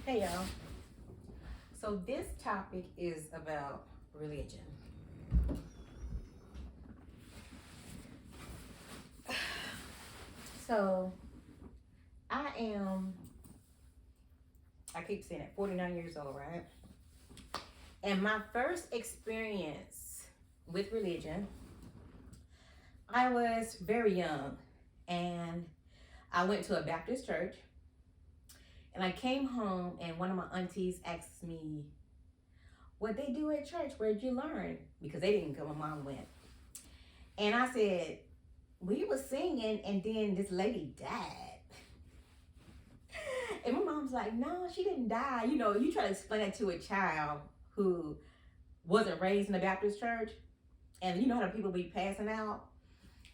Hey y'all. So this topic is about religion. So I am, I keep saying it, 49 years old, right? And my first experience with religion, I was very young and I went to a Baptist church and I came home and one of my aunties asked me, what they do at church, where'd you learn? Because they didn't go, my mom went. And I said, we were singing and then this lady died. And my mom's like, no, she didn't die. You know, you try to explain that to a child who wasn't raised in the Baptist church, and you know how people be passing out.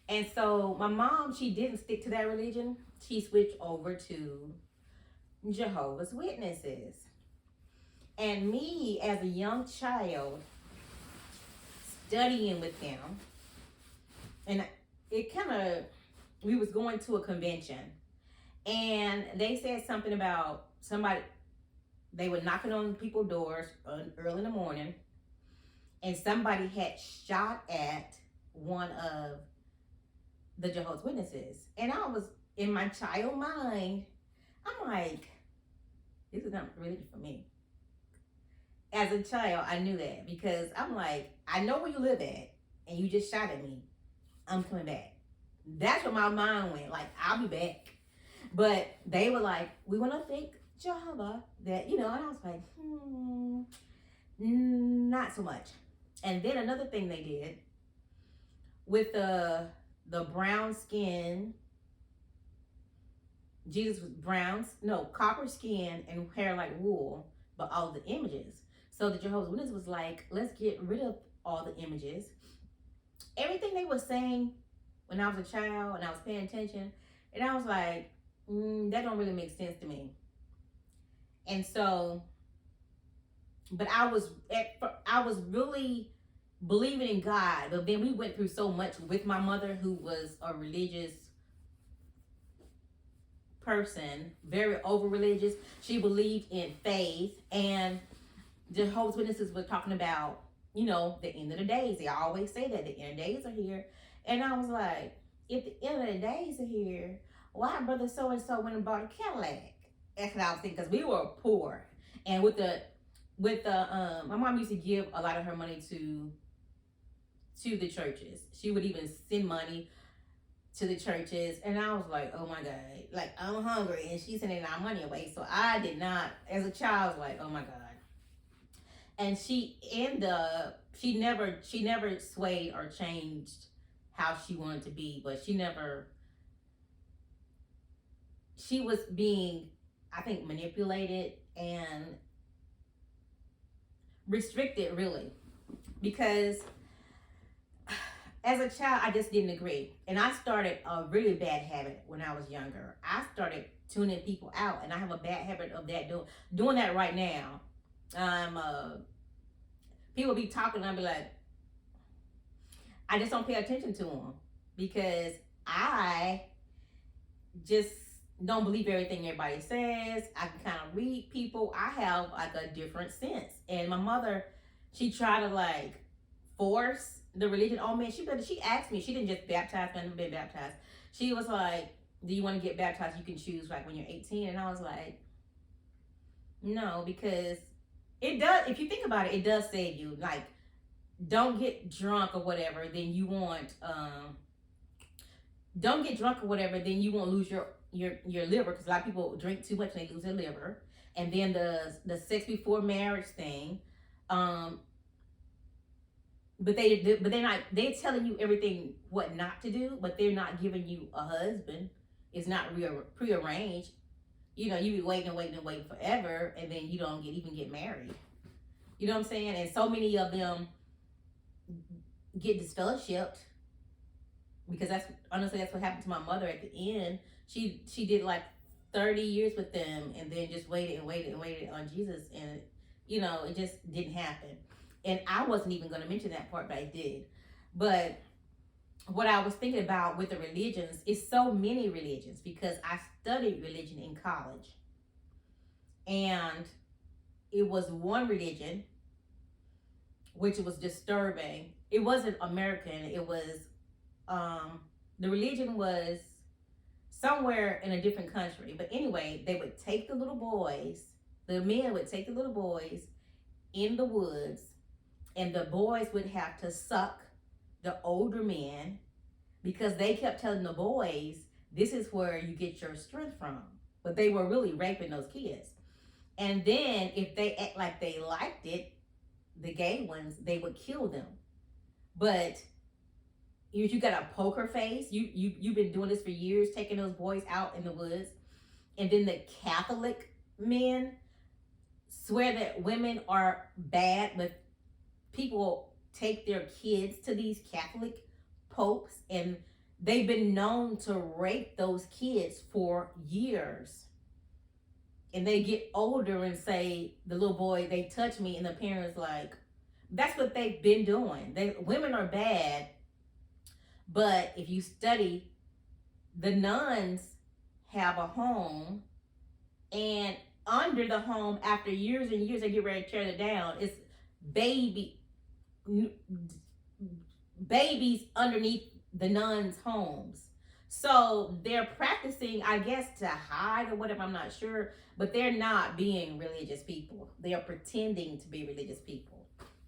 And so my mom, she didn't stick to that religion. She switched over to Jehovah's Witnesses. And me, as a young child, studying with them, and it kind of, we was going to a convention, and they said something about somebody, they were knocking on people's doors early in the morning, and somebody had shot at one of the Jehovah's Witnesses. And I was, in my child mind, I'm like, this is not religion for me. As a child, I knew that because I'm like, I know where you live at, and you just shot at me. I'm coming back. That's what my mind went. Like, I'll be back. But they were like, we want to thank Jehovah that, you know, and I was like, not so much. And then another thing they did with the brown skin, Jesus was brown, no, copper skin and hair like wool, but all the images. So the Jehovah's Witness was like, let's get rid of all the images. Everything they were saying when I was a child and I was paying attention, and I was like, that don't really make sense to me. And so, but I was really believing in God. But then we went through so much with my mother, who was a religious person, very over religious. She believed in faith, and Jehovah's Witnesses were talking about, you know, the end of the days. They always say that the end of the days are here. And I was like, if the end of the days are here, why brother so and so went and bought a Cadillac? That's what I was thinking, because we were poor. And my mom used to give a lot of her money to the churches. She would even send money to the churches, and I was like, oh my God, like, I'm hungry, and she's sending our money away. So I did not, as a child, like, oh my God. And she never swayed or changed how she wanted to be, but she was being, I think, manipulated and restricted, really, because as a child, I just didn't agree. And I started a really bad habit when I was younger. I started tuning people out, and I have a bad habit of that, doing that right now. People be talking, and I'll be like, I just don't pay attention to them because I just don't believe everything everybody says. I can kind of read people. I have like a different sense. And my mother, she tried to like force the religion on me. She asked me, she didn't just baptize me, I've never been baptized. She was like, do you want to get baptized? You can choose like when you're 18. And I was like, no, because it does, if you think about it, it does save you. Like, don't get drunk or whatever, then you want don't get drunk or whatever, then you won't lose your liver, because a lot of people drink too much and they lose their liver. And then the sex before marriage thing, but they're telling you everything what not to do, but they're not giving you a husband. It's not prearranged. You know, you be waiting and waiting and waiting forever, and then you don't even get married. You know what I'm saying? And so many of them get disfellowshipped, because that's what happened to my mother at the end. She did like 30 years with them, and then just waited and waited and waited on Jesus, and you know, it just didn't happen. And I wasn't even going to mention that part, but I did. But what I was thinking about with the religions is so many religions, because I studied religion in college. And it was one religion, which was disturbing. It wasn't American. It was, the religion was somewhere in a different country. But anyway, they would take the little boys, the men would take the little boys in the woods, and the boys would have to suck the older men, because they kept telling the boys, this is where you get your strength from. But they were really raping those kids. And then if they act like they liked it, the gay ones, they would kill them. But if you got a poker face, you've been doing this for years, taking those boys out in the woods. And then the Catholic men swear that women are bad, but people take their kids to these Catholic popes, and they've been known to rape those kids for years. And they get older and say, the little boy, they touch me, and the parents like, that's what they've been doing. Women are bad, but if you study, the nuns have a home, and under the home, after years and years, they get ready to tear it down. It's babies underneath the nuns' homes. So they're practicing, I guess, to hide or whatever, I'm not sure, but they're not being religious people. They are pretending to be religious people.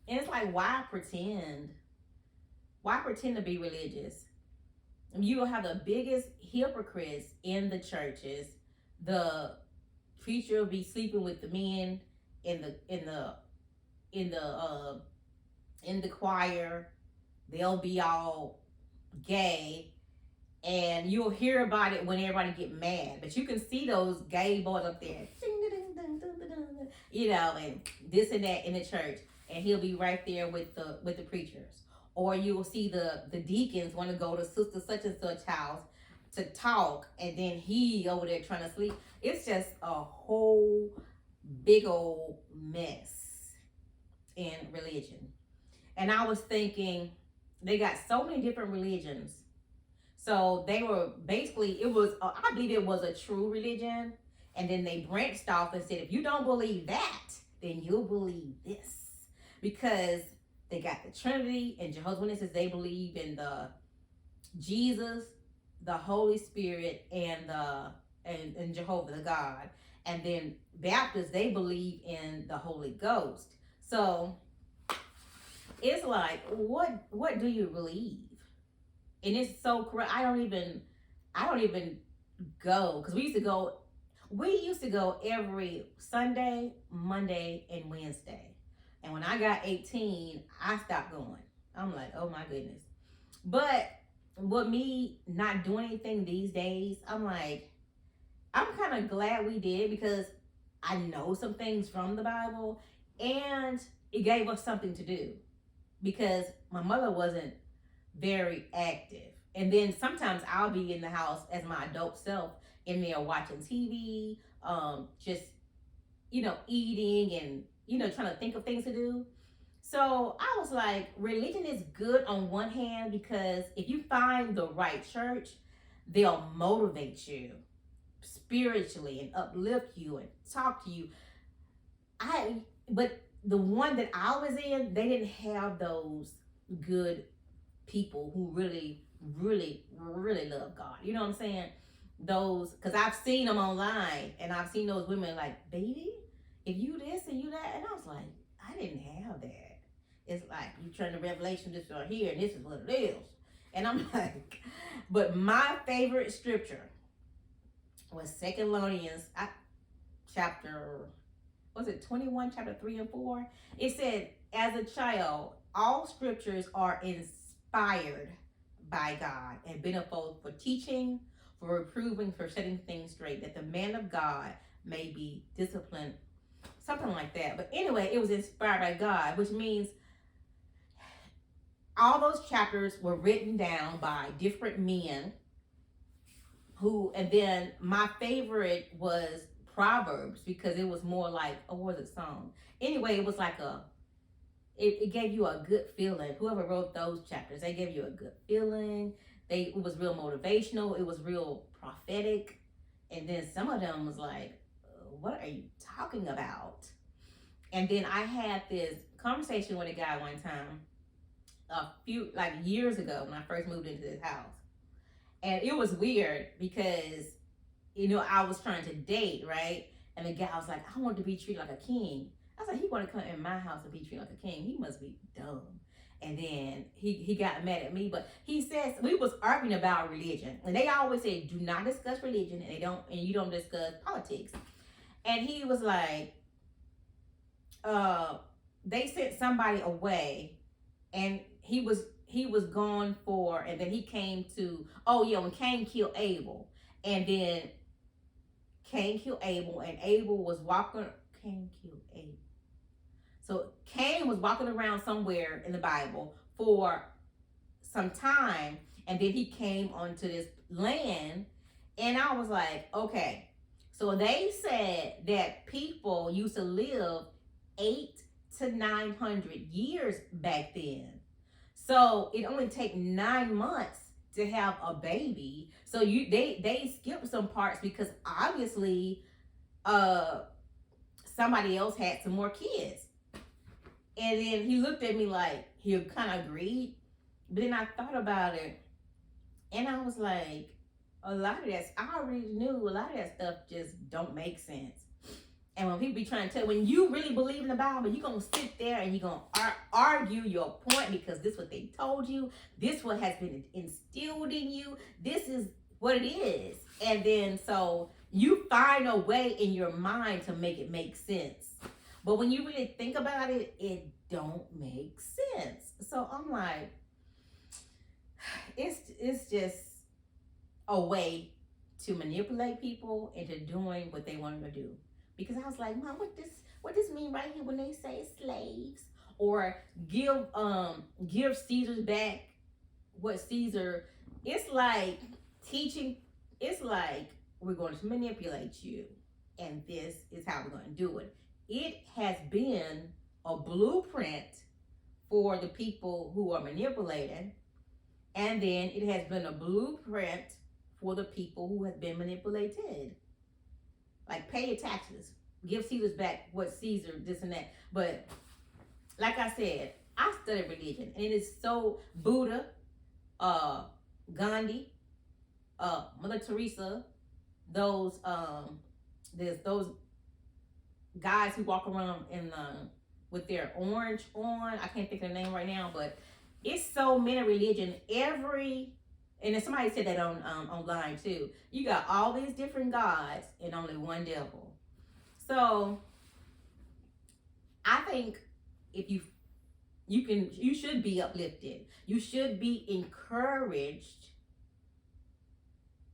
And it's like, why pretend? Why pretend to be religious? You will have the biggest hypocrites in the churches. The preacher will be sleeping with the men in the choir. They'll be all gay, and you'll hear about it when everybody get mad. But you can see those gay boys up there, and this and that in the church, and he'll be right there with the preachers. Or you will see the deacons want to go to sister such and such house to talk, and then he over there trying to sleep. It's just a whole big old mess in religion. And I was thinking, they got so many different religions. So they were basically, I believe it was a true religion. And then they branched off and said, if you don't believe that, then you'll believe this. Because they got the Trinity, and Jehovah's Witnesses, they believe in the Jesus, the Holy Spirit, and Jehovah, the God. And then Baptists, they believe in the Holy Ghost. So it's like, what do you believe? And it's so correct. I don't even go, because we used to go every Sunday, Monday, and Wednesday. And when I got 18, I stopped going. I'm like, oh my goodness. But with me not doing anything these days, I'm like, I'm kind of glad we did, because I know some things from the Bible, and it gave us something to do, because my mother wasn't very active. And then sometimes I'll be in the house as my adult self, in there watching TV, just, eating and, trying to think of things to do. So I was like, religion is good on one hand, because if you find the right church, they'll motivate you spiritually and uplift you and talk to you. But the one that I was in, they didn't have those good people who really, really, really love God. You know what I'm saying? Because I've seen them online, and I've seen those women like, baby, if you this and you that, and I was like, I didn't have that. It's like, you turn to Revelation, this right here, and this is what it is. And I'm like, but my favorite scripture was 2 Thessalonians chapter, was it 21, chapter 3 and 4? It said, as a child, all scriptures are inspired by God and beneficial for teaching, for reproving, for setting things straight, that the man of God may be disciplined, something like that. But anyway, it was inspired by God, which means all those chapters were written down by different men and then my favorite was Proverbs, because it was more like, what was it, song? Anyway, it was like it gave you a good feeling. Whoever wrote those chapters, they gave you a good feeling. It was real motivational. It was real prophetic. And then some of them was like, what are you talking about? And then I had this conversation with a guy one time, a few, like years ago when I first moved into this house. And it was weird because, I was trying to date, right? And the guy was like, I want to be treated like a king. I was like, he want to come in my house and be treated like a king. He must be dumb. And then he got mad at me, but he says we was arguing about religion, and they always say do not discuss religion, and you don't discuss politics. And he was like, they sent somebody away, and he was gone for, and then he came to, when Cain killed Abel, and then Cain killed Abel, and Abel was walking. Cain killed Abel. So Cain was walking around somewhere in the Bible for some time, and then he came onto this land, and I was like, okay. So they said that people used to live 800 to 900 years back then. So it only take 9 months to have a baby. So they skipped some parts because obviously somebody else had some more kids. And then he looked at me like he kind of agreed. But then I thought about it, and I was like, a lot of that, I already knew a lot of that stuff just don't make sense. And when people be trying to tell, when you really believe in the Bible, you're going to sit there and you're going to argue your point because this is what they told you. This what has been instilled in you. This is what it is. And then so you find a way in your mind to make it make sense. But when you really think about it, it don't make sense. So I'm like, it's just a way to manipulate people into doing what they want them to do. Because I was like, Mom, what this mean right here when they say slaves? Or give Caesar's back what Caesar, it's like teaching, it's like we're going to manipulate you, and this is how we're going to do it. It has been a blueprint for the people who are manipulated, and then it has been a blueprint for the people who have been manipulated. Like, pay your taxes, give Caesar's back what Caesar, this and that. But like I said, I studied religion, and it is so Buddha, Gandhi, Mother Teresa, there's those guys who walk around in with their orange on. I can't think of the name right now, but it's so many religion. And then somebody said that on online too. You got all these different gods and only one devil. So I think if you should be uplifted. You should be encouraged,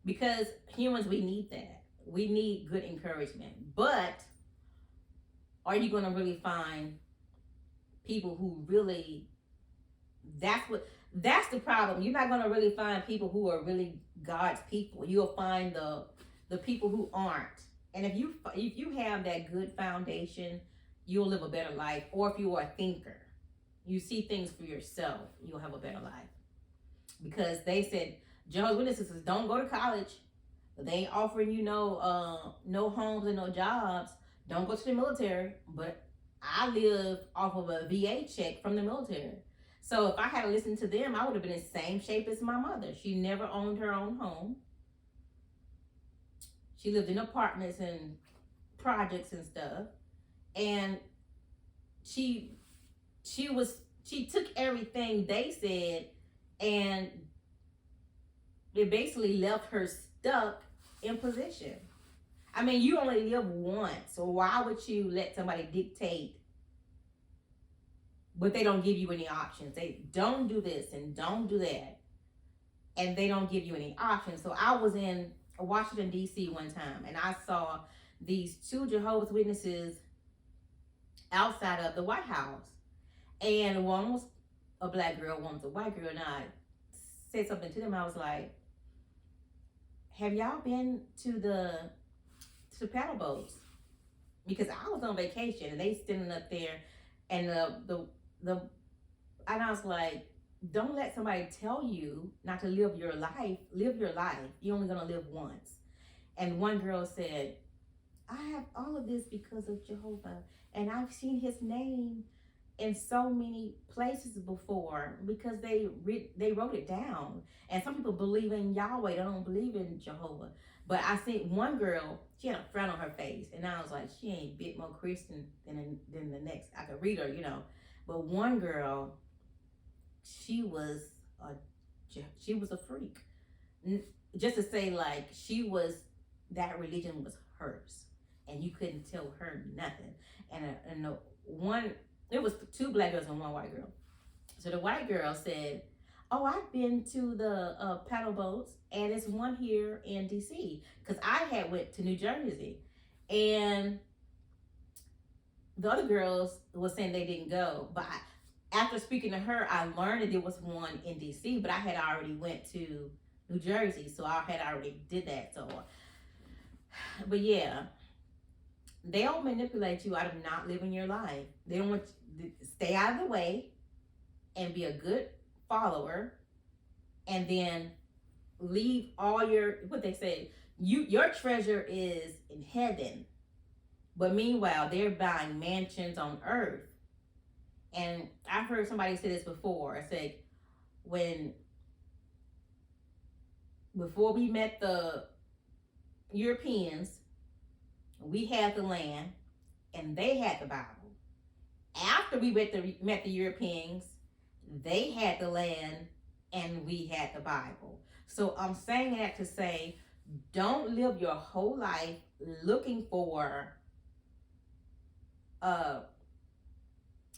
because humans, we need that. We need good encouragement. But are you going to really find people who really, that's the problem. You're not going to really find people who are really God's people. You'll find the people who aren't. And if you have that good foundation, you'll live a better life. Or if you are a thinker, you see things for yourself, you'll have a better life. Because they said, Jehovah's Witnesses don't go to college. They ain't offering you no homes and no jobs. Don't go to the military. But I live off of a VA check from the military. So if I had listened to them, I would have been in the same shape as my mother. She never owned her own home. She lived in apartments and projects and stuff. And she took everything they said, and it basically left her stuck in position. I mean, you only live once, so why would you let somebody dictate, but they don't give you any options? They don't do this and don't do that, and they don't give you any options. So I was in Washington, D.C. one time, and I saw these two Jehovah's Witnesses outside of the White House. And one was a black girl, one was a white girl, and I said something to them. I was like, have y'all been to the paddle boats? Because I was on vacation, and they standing up there, and and I was like, don't let somebody tell you not to live your life. Live your life. You're only gonna live once. And one girl said, I have all of this because of Jehovah, and I've seen his name in so many places before because they wrote it down. And some people believe in Yahweh, they don't believe in Jehovah. But I seen one girl, she had a frown on her face, and I was like, she ain't a bit more Christian than the next. I could read her, you know. But one girl, she was a freak. Just to say, like, that religion was hers, and you couldn't tell her nothing. And the one, it was 2 black girls and 1 white girl. So the white girl said, "Oh, I've been to the paddle boats, and it's one here in DC." Because I had went to New Jersey, and the other girls was saying they didn't go. But after speaking to her, I learned that there was one in DC, but I had already went to New Jersey, so I had already did that. So, but yeah, they'll manipulate you out of not living your life. They don't want you to stay out of the way and be a good follower, and then leave all your, what they say, your treasure is in heaven, but meanwhile they're buying mansions on earth. And I've heard somebody say this before. I said, before we met the Europeans, we had the land and they had the Bible. After we met the Europeans, they had the land and we had the Bible. So I'm saying that to say, don't live your whole life looking for a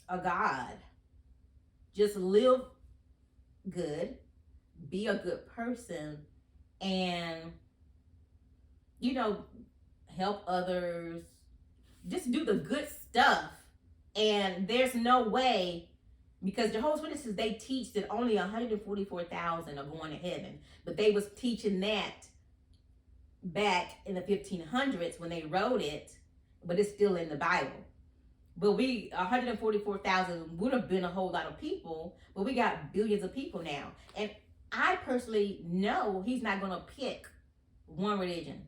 God. Just live good, be a good person, and, you know, help others. Just do the good stuff. And there's no way, because Jehovah's Witnesses, they teach that only 144,000 are going to heaven. But they was teaching that back in the 1500s when they wrote it, but it's still in the Bible. But 144,000 would have been a whole lot of people, but we got billions of people now. And I personally know he's not going to pick one religion,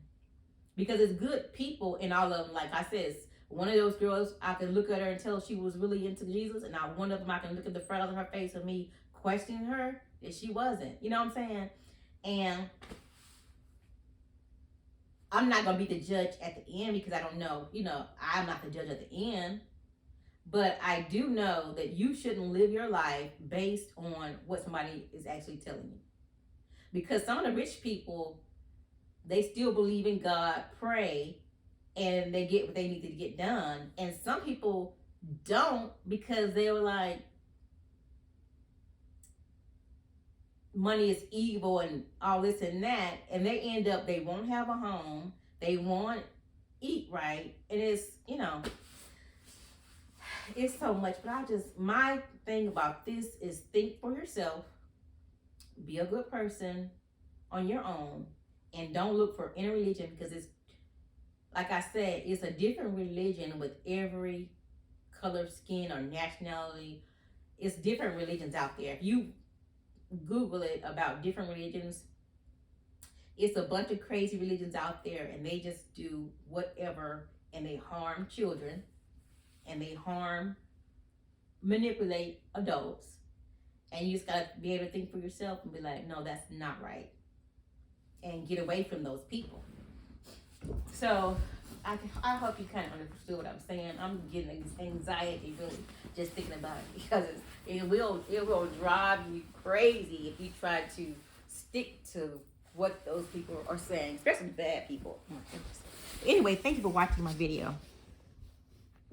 because it's good people in all of them. Like I said, one of those girls, I could look at her and tell she was really into Jesus, and one of them, I can look at the frowns on her face of me questioning her that she wasn't. You know what I'm saying? And I'm not going to be the judge at the end, because I don't know. You know, I'm not the judge at the end. But I do know that you shouldn't live your life based on what somebody is actually telling you. Because some of the rich people, they still believe in God, pray, and they get what they need to get done. And some people don't, because they were like, money is evil and all this and that. And they end up, they won't have a home. They won't eat right. And it's, you know, it's so much. But my thing about this is think for yourself. Be a good person on your own. And don't look for any religion, because it's, like I said, it's a different religion with every color of skin or nationality. It's different religions out there. If you Google it about different religions, it's a bunch of crazy religions out there, and they just do whatever, and they harm children, and they manipulate adults. And you just gotta be able to think for yourself and be like, no, that's not right, and get away from those people. So I hope you kind of understood what I'm saying. I'm getting anxiety really just thinking about it, because it will drive you crazy if you try to stick to what those people are saying, especially bad people. Anyway, thank you for watching my video.